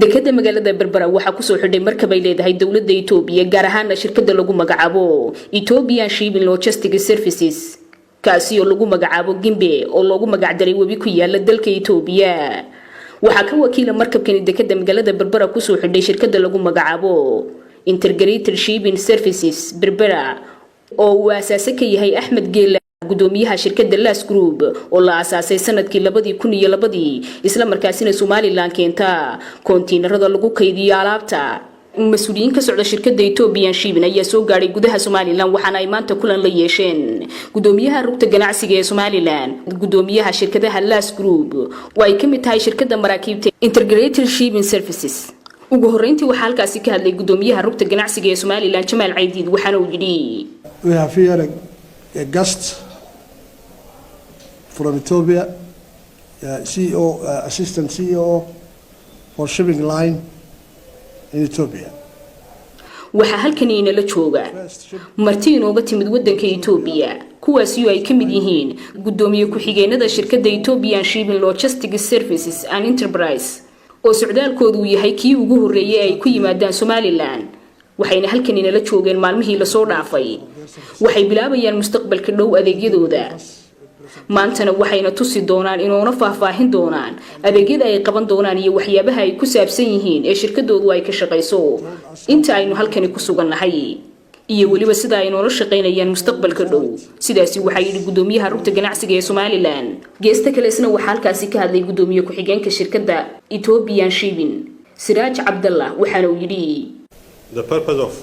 dekada magaalada Berbera waxa ku soo xidhay markab ay leedahay dawladda Itoobiya gaar ahaan shirkadda lagu magacaabo Ethiopian Shipping Logistics Services kaasi oo lagu magacaabo Gimbe oo lagu magacdaray webi ku yaala dalka Itoobiya waxa ka wakiila markabkan dekada magaalada Berbera ku soo xidhay shirkadda lagu magacaabo Integrated Shipping Services Berbera oo uu aasaaska ka yahay Axmed Geela gudoomiyaha shirkadda Las Group oo la aasaasay sanadkii 2002 isla markaasina Somaliland keenta kontiinarada lagu kaydiyo alaabta mas'uuliyiin ka socda shirkadda Ethiopian Shipping ayaa soo gaaray gudaha Somaliland waxaana ay maanta kulan la yeesheen gudoomiyaha rugta ganacsiga ee Somaliland gudoomiyaha shirkadaha Las Group oo ay ka mid tahay shirkadda maraakiibta Integrated Shipping Services ugu horeyntii waxa halkaasi ka hadlay gudoomiyaha rugta ganacsiga ee Somaliland Jamaal Caydiid waxaana uu yiri we have here a guest from Ethiopia, CEO, Assistant CEO for Shipping Line in Ethiopia. waxa halkan inala jooga marti inooga timid wadanka Ethiopia kuwaasi oo ay kamid yihiin gudoomiye ku-xigeenada shirkadda Ethiopian Shipping Logistics Services and Enterprise oo socdaalkoodu yahay kii ugu horeeyay ay ku yimaadaan Somaliland waxayna halkan inala joogeen maalmihii la soo dhaafay waxay bilaabayaan mustaqbalka dhow adeegyadooda maantana waxayna tusi doonaan inoona faahfaahin doonaan adeegyada ay qaban doonaan iyo waxyaabaha ay ku saabsan yihiin ee shirkadoodu ay ka shaqeyso inta aynu halkani ku sugannahay iyo waliba sida ay noola shaqeynayaan mustaqbalka dhow sidaasi waxa yiri gudoomiyaha rugta ganacsiga ee Somaliland geesta kale isna waxa halkaasi ka hadlay gudoomiye ku-xigeenka shirkadda Ethiopian Shipping Siraaj Abdullah waxaana uu yiri The purpose of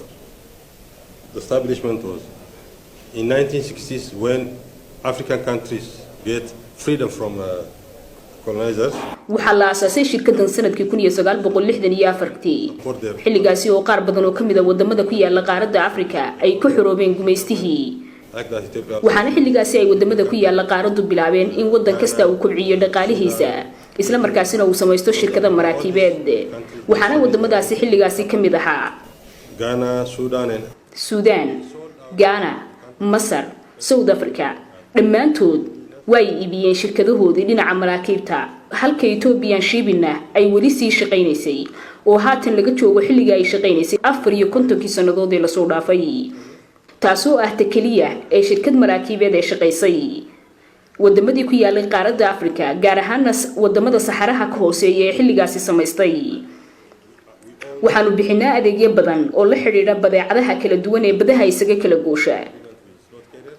the establishment was in 1960s when African countries get freedom from colonizers. waxa la aasaasay shirkaddan sanadkii 1964 xilligaasi oo qaar badan oo kamid ah wadamada ku yaala qaaradda Afrika ay ku xoroobeen gumeystihii waxaana xilligaasi ay wadamada ku yaala qaaraddu bilaabeen in wadan kasta uu kobciyo dhaqaalihiisa isla markaasina uu samaysto shirkado maraakibeed waxaana wadamadaasi xilligaasi kamid ahaa Ghana, Sudan, Ghana, Masar, South Africa dhammaantood way iibiyeen shirkadahoodii dhinaca maraakiibta halka Ethiopian Shipping ay wali sii shaqeynaysay oo haatan laga joogo xilliga ay shaqeynaysay 54 sanadood ee la soo dhaafay taasoo ah kaliya ee shirkad maraakiibeed ee shaqeysay wadamadii ku yaala qaaradda Afrika gaar ahaan wadamada Saxaraha ka hooseeya ee xilligaasi samaystay waxaanu bixinaa adeegyo badan oo la xiriira badeecadaha kala duwan ee badaha isaga kala goosha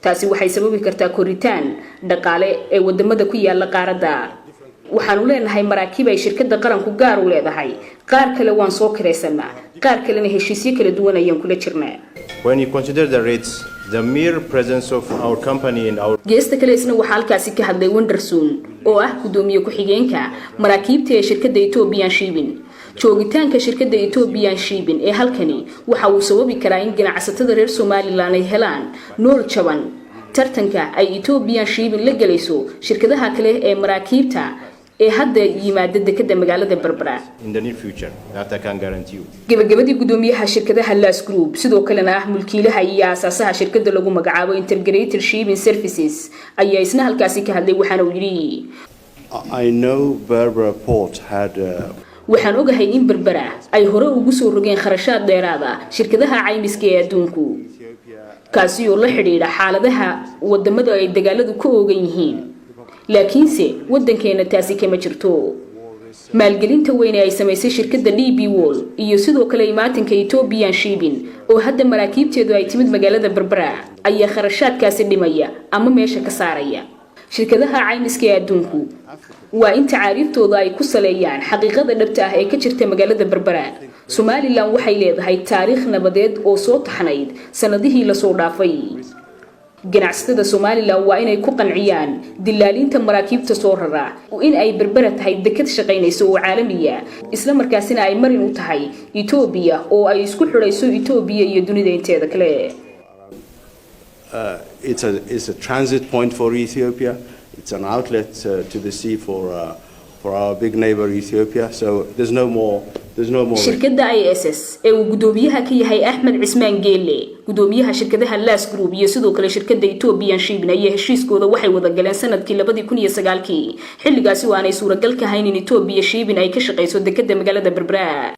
taasi waxay sababi kartaa koritaan dhaqaale ee wadamada ku yaala qaaradda waxaanu leenahay maraakiib ay shirkadda qaranku gaar u leedahay qaar kale waan soo kireysanaa qaar kalena heshiisyo kala duwan ayaan kula jirnaa when you consider the rates the mere presence of our company in our geesta kale isna waxa halkaasi ka hadlay Wenderson oo ah gudoomiye ku-xigeenka maraakiibta ee shirkadda Ethiopian Shipping joogitaanka shirkadda Ethiopian Shipping ee halkani waxa uu sababi karaa in ganacsatada reer Somaliland ay helaan nool jaban tartanka ay Ethiopian Shipping la galayso shirkadaha kale ee maraakiibta ee hadda yimaada dekada magaalada Berbera in the near future that I can guarantee you gabagabadii gudoomiyaha shirkadaha Las Group sidoo kalena ah mulkiilaha iyo aasaasaha shirkadda lagu magacaabo Integrated Shipping Services ayaa isna halkaasi ka hadlay waxaana uu yiri I know Berbera Port had waxaan ogahay in Berbera ay hore ugu soo rogeen kharashaad dheeraad ah shirkadaha caymiska ee adduunku kaasi oo la xiriira xaaladaha wadamada ay dagaaladu ku oogan yihiin laakiinse wadankeena taasi kama jirto maalgelinta weyn ee ay samaysay shirkadda DP World iyo sidoo kale imaatinka Ethiopian Shipping oo hadda maraakiibteedu ay timid magaalada Berbera ayaa kharashaadkaasi dhimaya ama meesha ka saaraya shirkadaha caymiska ee adduunku waa in taariikhdooda ay ku saleeyaan xaqiiqada dhabta ah ee ka jirta magaalada Berbera Somaliland waxay leedahay taariikh nabadeed oo soo taxnayd sanadihii la soo dhaafay ganacsatada Somaliland waa inay ku qanciyaan dilaalinta maraakiibta soo rara in ay Berbera tahay dekad shaqeynayso oo caalamiya isla markaasina ay marin u tahay Ethiopia oo ay isku xirayso Ethiopia iyo dunida inteeda kale it's a transit point for Ethiopia. It's an outlet to the sea for our big neighbor Ethiopia. So there's no more There's no more. shirkadda ISS ee uu gudoomiyaha ka yahay Axmed Cismaan Geelle gudoomiyaha shirkadaha Las Group iyo sidoo kale shirkadda Ethiopian Shipping ay heshiiskooda waxay wada galeen sanadkii 2009 xilligaasi oo aanay suuragal ka ahayn in Ethiopian Shipping ay ka shaqeyso dekedda magaalada Berbera